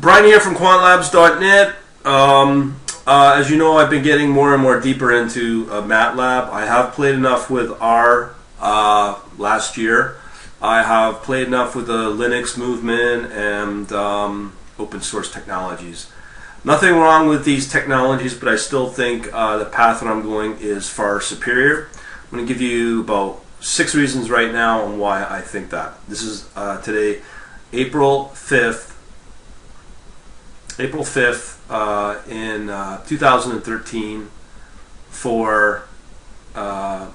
Brian here from quantlabs.net. As you know, I've been getting more and more deeper into Matlab. I have played enough with R last year. I have played enough with the Linux movement and open source technologies. Nothing wrong with these technologies, but I still think the path that I'm going is far superior. I'm going to give you about 6 reasons right now on why I think that. This is today, April 5th in 2013 for where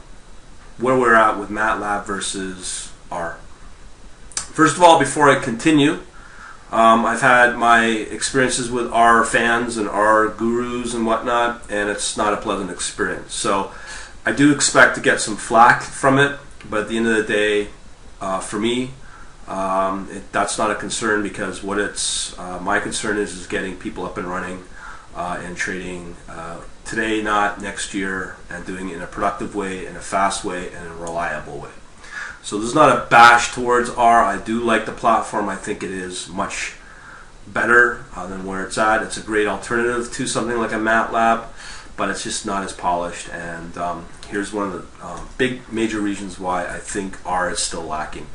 we're at with Matlab versus R. First of all, before I continue, I've had my experiences with R fans and R gurus and whatnot, and it's not a pleasant experience. So I do expect to get some flack from it, but at the end of the day, for me, that's not a concern, because what it's my concern is getting people up and running and trading today, not next year, and doing it in a productive way, in a fast way, and in a reliable way. So this is not a bash towards R. I do like the platform. I think it is much better than where it's at. It's a great alternative to something like a Matlab, but it's just not as polished. And here's one of the big major reasons why I think R is still lacking.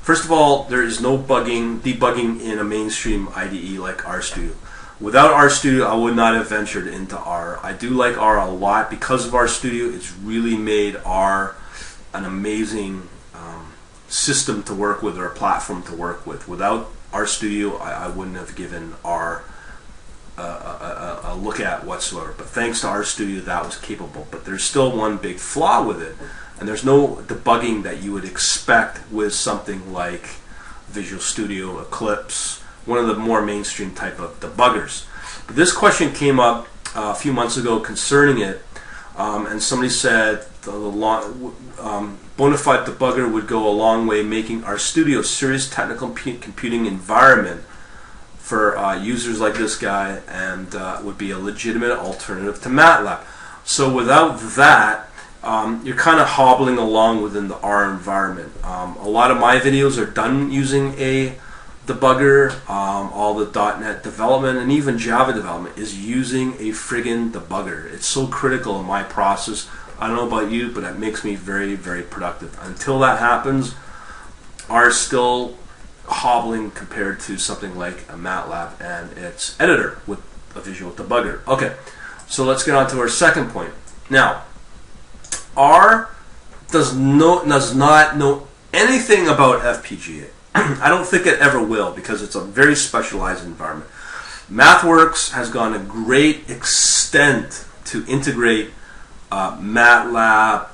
First of all, there is no debugging in a mainstream IDE like RStudio. Without RStudio, I would not have ventured into R. I do like R a lot because of RStudio. It's really made R an amazing system to work with, or a platform to work with. Without RStudio, I wouldn't have given R a look at whatsoever. But thanks to RStudio, that was capable. But there's still one big flaw with it. And there's no debugging that you would expect with something like Visual Studio, Eclipse, one of the more mainstream type of debuggers. But this question came up a few months ago concerning it, and somebody said the bona fide debugger would go a long way making RStudio a serious technical computing environment for users like this guy, and would be a legitimate alternative to Matlab. So without that, you're kind of hobbling along within the R environment. A lot of my videos are done using a debugger. All the .NET development and even Java development is using a friggin' debugger. It's so critical in my process. I don't know about you, but it makes me very, very productive. Until that happens, R is still hobbling compared to something like a Matlab and its editor with a visual debugger. Okay, so let's get on to our second point. Now, R does not know anything about FPGA. I don't think it ever will, because it's a very specialized environment. MathWorks has gone a great extent to integrate Matlab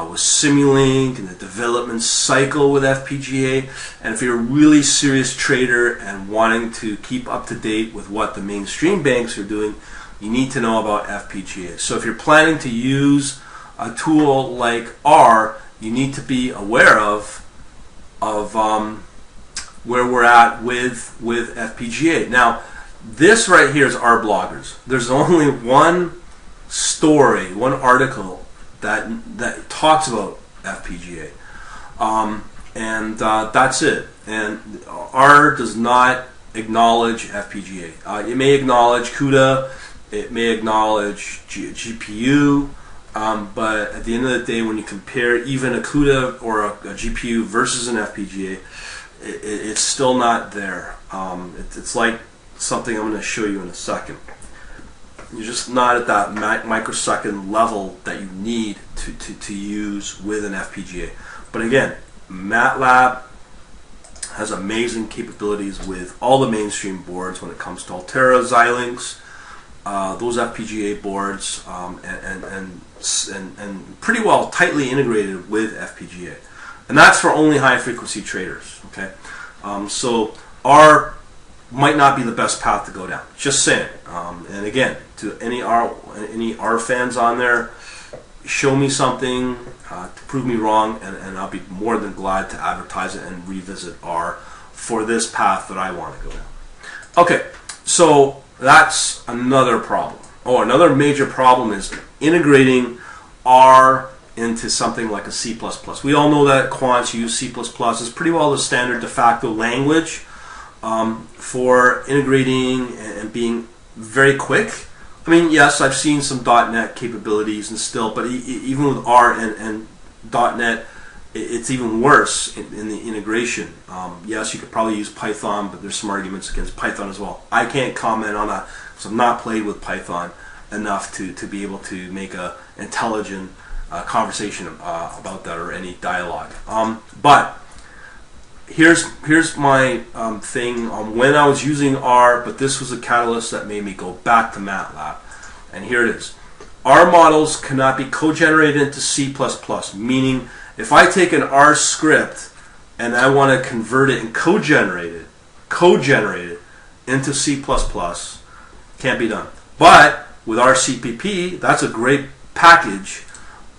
with Simulink and the development cycle with FPGA. And if you're a really serious trader and wanting to keep up to date with what the mainstream banks are doing, you need to know about FPGA. So if you're planning to use a tool like R, you need to be aware of where we're at with FPGA. Now, this right here is R bloggers. There's only one story, one article that talks about FPGA, and that's it. And R does not acknowledge FPGA. It may acknowledge CUDA, it may acknowledge GPU. But at the end of the day, when you compare even a CUDA or a GPU versus an FPGA, it's still not there. It's like something I'm going to show you in a second. You're just not at that microsecond level that you need to use with an FPGA. But again, Matlab has amazing capabilities with all the mainstream boards when it comes to Altera, Xilinx, those FPGA boards, and pretty well tightly integrated with FPGA, and that's for only high frequency traders. Okay, so R might not be the best path to go down. Just saying. And again, to any R fans on there, show me something to prove me wrong, and I'll be more than glad to advertise it and revisit R for this path that I want to go down. Okay, so that's another problem. Oh, another major problem is integrating R into something like a C++. We all know that quants use C++. It's pretty well the standard de facto language for integrating and being very quick. I mean, yes, I've seen some .NET capabilities and still, but even with R and .NET, it's even worse in the integration. Yes, you could probably use Python, but there's some arguments against Python as well. I can't comment on that because I've not played with Python enough to be able to make an intelligent conversation about that or any dialogue. But here's my thing on when I was using R, but this was a catalyst that made me go back to Matlab. And here it is. R models cannot be co-generated into C++, meaning if I take an R script and I want to convert it and co-generate it into C++, can't be done. But with RCPP, that's a great package,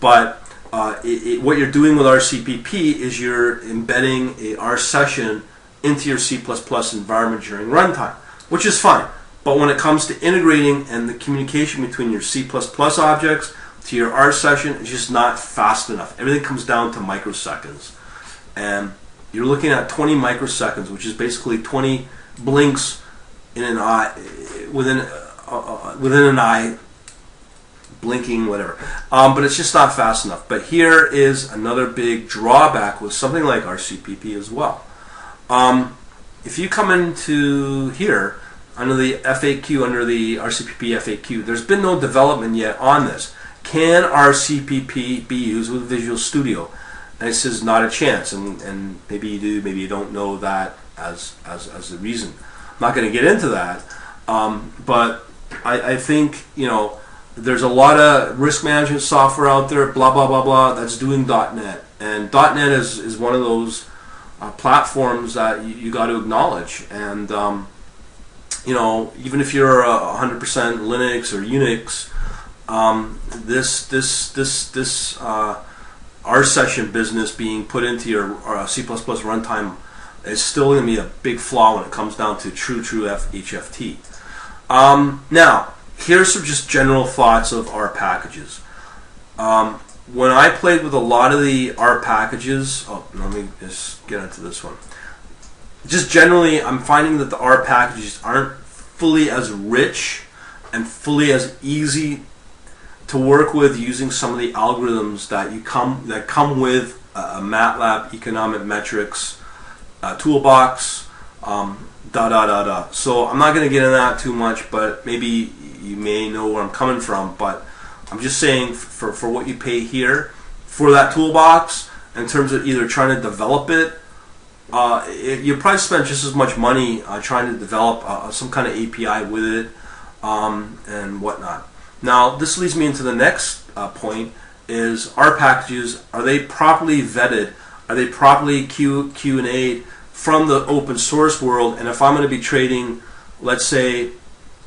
but what you're doing with RCPP is you're embedding a R session into your C++ environment during runtime, which is fine. But when it comes to integrating and the communication between your C++ objects to your R session, it's just not fast enough. Everything comes down to microseconds. And you're looking at 20 microseconds, which is basically 20 blinks in an eye, within an eye, blinking, whatever. But it's just not fast enough. But here is another big drawback with something like RCPP as well. If you come into here, under the FAQ, under the RCPP FAQ, there's been no development yet on this. Can RCPP be used with Visual Studio? And it says not a chance, and maybe you do, maybe you don't know that as the reason. I'm not going to get into that, but I think, you know, there's a lot of risk management software out there, blah blah blah blah, that's doing .NET, and .NET is one of those platforms that you got to acknowledge. And you know, even if you're 100% Linux or Unix, this R session business being put into your C++ runtime is still going to be a big flaw when it comes down to true HFT. Now, here's some just general thoughts of R packages. When I played with a lot of the R packages, let me just get into this one. Just generally, I'm finding that the R packages aren't fully as rich and fully as easy to work with using some of the algorithms that come with a Matlab economic metrics toolbox. So I'm not going to get into that too much, but maybe you may know where I'm coming from. But I'm just saying, for what you pay here for that toolbox, in terms of either trying to develop it, you probably spend just as much money trying to develop some kind of API with it and whatnot. Now, this leads me into the next point: is R packages, are they properly vetted? Are they properly Q&A'd from the open source world? And if I'm going to be trading, let's say,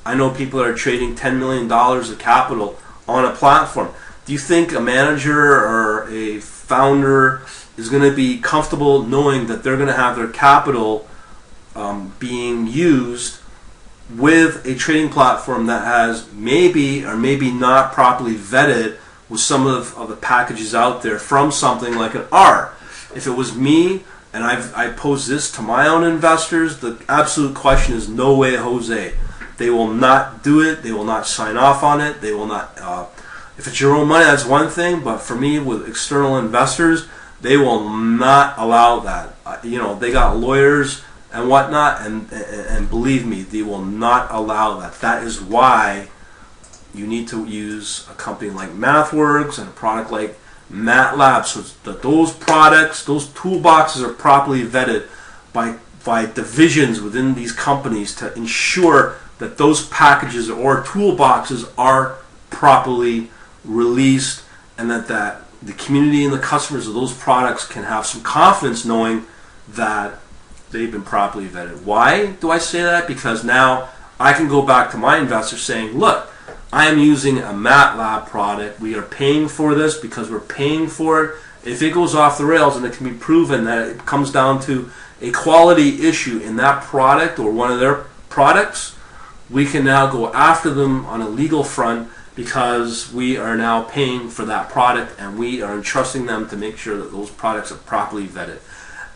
I know people are trading $10 million of capital on a platform. Do you think a manager or a founder is going to be comfortable knowing that they're going to have their capital being used with a trading platform that has maybe or maybe not properly vetted with some of the packages out there from something like an R? If it was me and I pose this to my own investors, the absolute question is no way, Jose. They will not do it. They will not sign off on it. They will not. If it's your own money, that's one thing. But for me, with external investors, they will not allow that. You know, they got lawyers and whatnot, and believe me, they will not allow that. That is why you need to use a company like MathWorks and a product like Matlab, so that those products, those toolboxes are properly vetted by divisions within these companies to ensure that those packages or toolboxes are properly released, and that the community and the customers of those products can have some confidence knowing that they've been properly vetted. Why do I say that? Because now I can go back to my investors saying, look, I am using a Matlab product. We are paying for this because we're paying for it. If it goes off the rails and it can be proven that it comes down to a quality issue in that product or one of their products, we can now go after them on a legal front because we are now paying for that product and we are entrusting them to make sure that those products are properly vetted.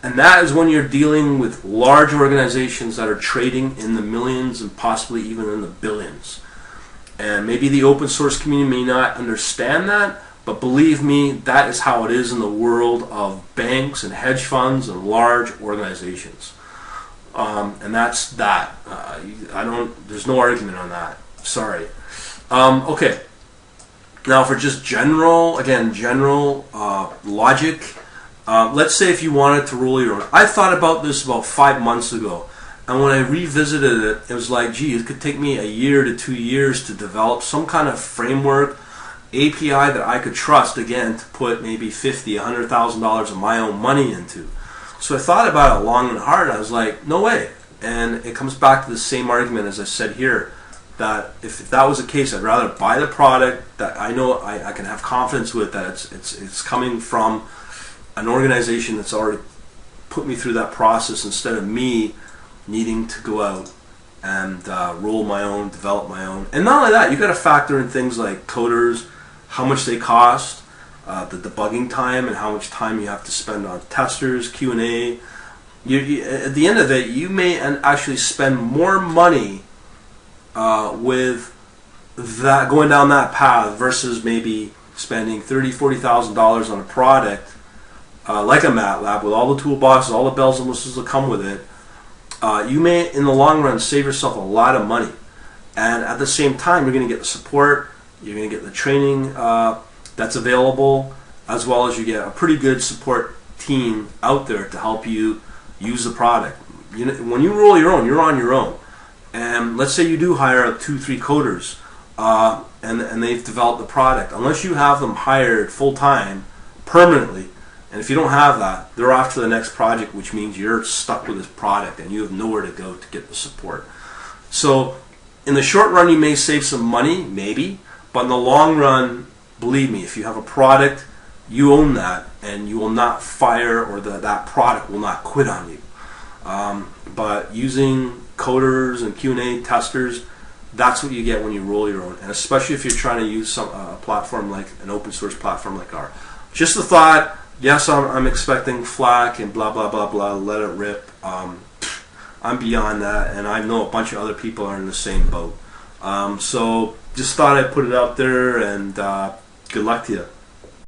And that is when you're dealing with large organizations that are trading in the millions and possibly even in the billions. And maybe the open source community may not understand that, but believe me, that is how it is in the world of banks and hedge funds and large organizations. And that's that. There's no argument on that. Sorry. Okay. Now for just general logic, let's say if you wanted to roll your own. I thought about this about 5 months ago, and when I revisited it, it was like, gee, it could take me a year to 2 years to develop some kind of framework, API that I could trust, again, to put maybe $50,000, $100,000 of my own money into. So I thought about it long and hard, and I was like, no way. And it comes back to the same argument as I said here, that if that was the case, I'd rather buy the product that I know I can have confidence with, that it's coming from an organization that's already put me through that process, instead of me needing to go out and roll my own, develop my own. And not only that, you got to factor in things like coders, how much they cost, the debugging time, and how much time you have to spend on testers, Q&A. At the end of it, you may actually spend more money with that, going down that path, versus maybe spending $30,000, $40,000 on a product like a Matlab with all the toolboxes, all the bells and whistles that come with it. You may, in the long run, save yourself a lot of money, and at the same time, you're going to get the support, you're going to get the training that's available, as well as you get a pretty good support team out there to help you use the product. When you roll your own, you're on your own. And let's say you do hire 2-3 coders, and they've developed the product. Unless you have them hired full-time, permanently, and if you don't have that, they're off to the next project, which means you're stuck with this product and you have nowhere to go to get the support. So in the short run, you may save some money, maybe, but in the long run, believe me, if you have a product, you own that, and you will not fire, or that product will not quit on you. But using coders and Q&A testers, that's what you get when you roll your own, and especially if you're trying to use a platform like an open source platform like ours. Just the thought. Yes, I'm expecting flack and blah blah blah blah. Let it rip. I'm beyond that, and I know a bunch of other people are in the same boat. So just thought I'd put it out there, and good luck to you.